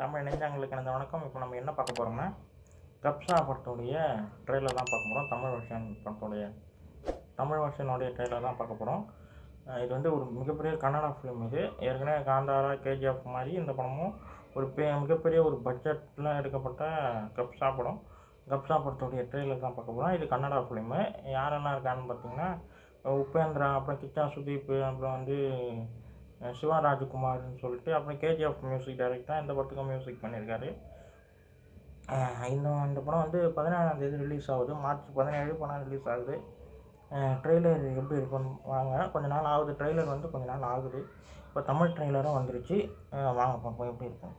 தமிழ் நெஞ்சங்களுக்கு எனது வணக்கம். இப்போ நம்ம என்ன பார்க்க போகிறோம்னா, கப்ஸா படத்துடைய ட்ரெய்லர் தான் பார்க்க போகிறோம். தமிழ் வெர்ஷனுடைய ட்ரெய்லர் தான் பார்க்க போகிறோம். இது வந்து ஒரு மிகப்பெரிய கன்னடா ஃபிலிம். இது ஏற்கனவே காந்தாரா, கேஜிஎஃப் மாதிரி இந்த படமும் ஒரு மிகப்பெரிய ஒரு பட்ஜெட்டில் எடுக்கப்பட்ட கப்ஸா படம். கப்ஸா படத்துடைய ட்ரெய்லர் தான் பார்க்க போகிறோம். இது கன்னடா ஃபிலிமு. யாரெல்லாம் இருக்கான்னு பார்த்தீங்கன்னா, உபேந்திரா, அப்புறம் கிச்சா சுதீப், அப்புறம் வந்து சிவா ராஜ்குமார்னு சொல்லிட்டு, அப்புறம் கேஜிஎஃப் மியூசிக் டைரக்டராக இந்த படத்துக்கும் மியூசிக் பண்ணியிருக்காரு. இந்த படம் வந்து 17ஆம் தேதி ரிலீஸ் ஆகுது. மார்ச் 17 படம் ரிலீஸ் ஆகுது. ட்ரெய்லர் எப்படி இருக்குன்னு வாங்க. கொஞ்ச நாள் ஆகுது, ட்ரெய்லர் வந்து கொஞ்ச நாள் ஆகுது. இப்போ தமிழ் ட்ரெய்லரும் வந்துருச்சு. வாங்க பார்ப்போம் எப்படி இருக்கும்.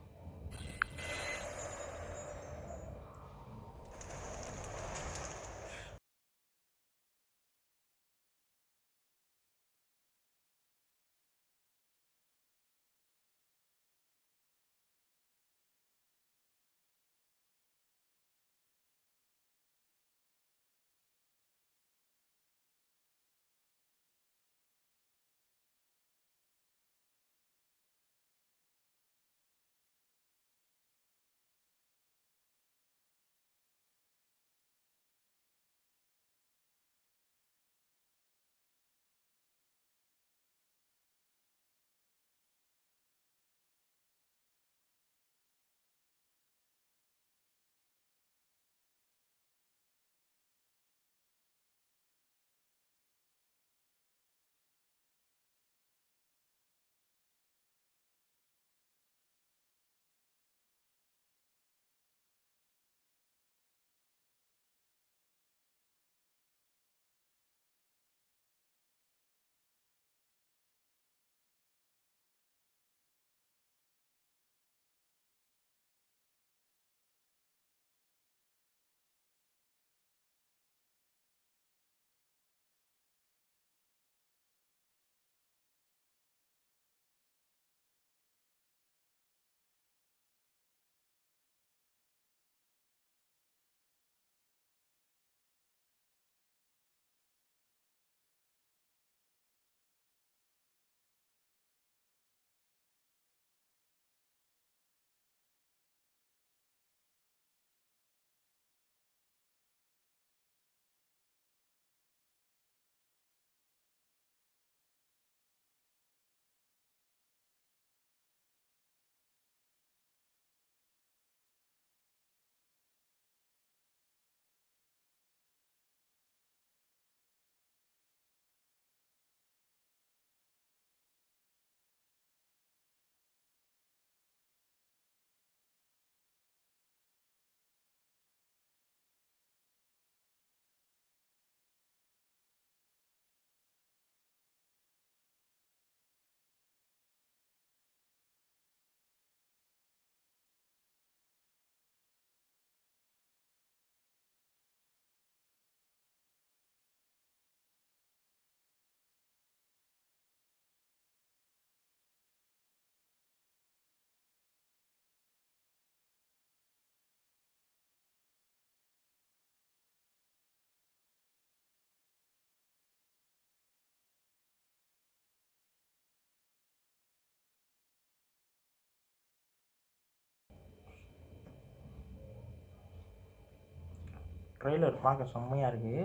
ட்ரெய்லர் பார்க்க செம்மையாக இருக்குது.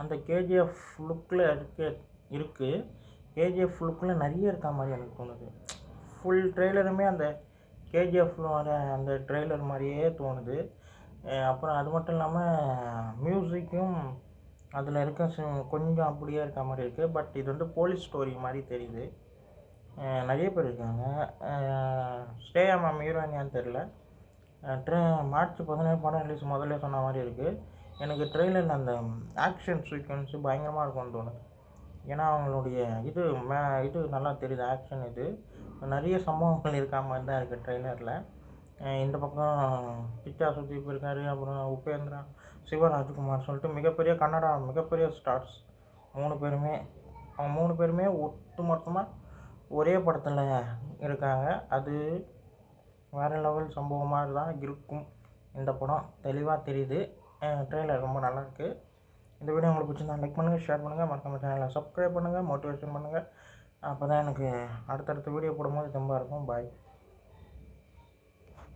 அந்த கேஜிஎஃப் லுக்கில் இருக்குது. கேஜிஎஃப் லுக்கில் நிறைய இருக்கா மாதிரி எனக்கு தோணுது. ஃபுல் ட்ரெய்லருமே அந்த கேஜிஎஃப்ல வர அந்த ட்ரெய்லர் மாதிரியே தோணுது. அப்புறம் அது மட்டும் இல்லாமல் மியூசிக்கும் அதில் இருக்க கொஞ்சம் அப்படியே இருக்க மாதிரி இருக்குது. பட் இது வந்து போலீஸ் ஸ்டோரி மாதிரி தெரியுது. நிறைய பேர் இருக்காங்க. ஸ்ரேயா மேம் ஹீரோயினியான்னு தெரில. மார்ச் 17 படம் ரிலீஸ் முதல்ல சொன்ன மாதிரி இருக்குது. எனக்கு ட்ரெய்லரில் அந்த ஆக்ஷன் சீக்வன்ஸு பயங்கரமாக இருக்கும்னு தோணுது. ஏன்னா அவங்களுடைய இது நல்லா தெரியுது. ஆக்ஷன் இது நிறைய சம்பவங்கள் இருக்கா மாதிரி தான் இருக்குது ட்ரெய்லரில். இந்த பக்கம் கிச்சா சுதீப் இருக்கார், அப்புறம் உபேந்திரா, சிவராஜ்குமார் சொல்லிட்டு மிகப்பெரிய ஸ்டார்ஸ் 3 பேருமே. அவங்க 3 பேருமே ஒட்டுமொத்தமாக ஒரே படத்தில் இருக்காங்க. அது வேறு லெவல் சம்பவமாக தான் இருக்கும். இந்த படம் தெளிவாக தெரியுது. ட்ரெய்லர் ரொம்ப நல்லாயிருக்கு. இந்த வீடியோ உங்களுக்கு பிடிச்சிருந்தா லைக் பண்ணுங்கள், ஷேர் பண்ணுங்கள், மறக்காம சேனலை சப்ஸ்கிரைப் பண்ணுங்கள், மோட்டிவேஷன் பண்ணுங்கள். அப்போ தான் எனக்கு அடுத்தடுத்த வீடியோ போடும்போது தெம்பாக இருக்கும். பாய்.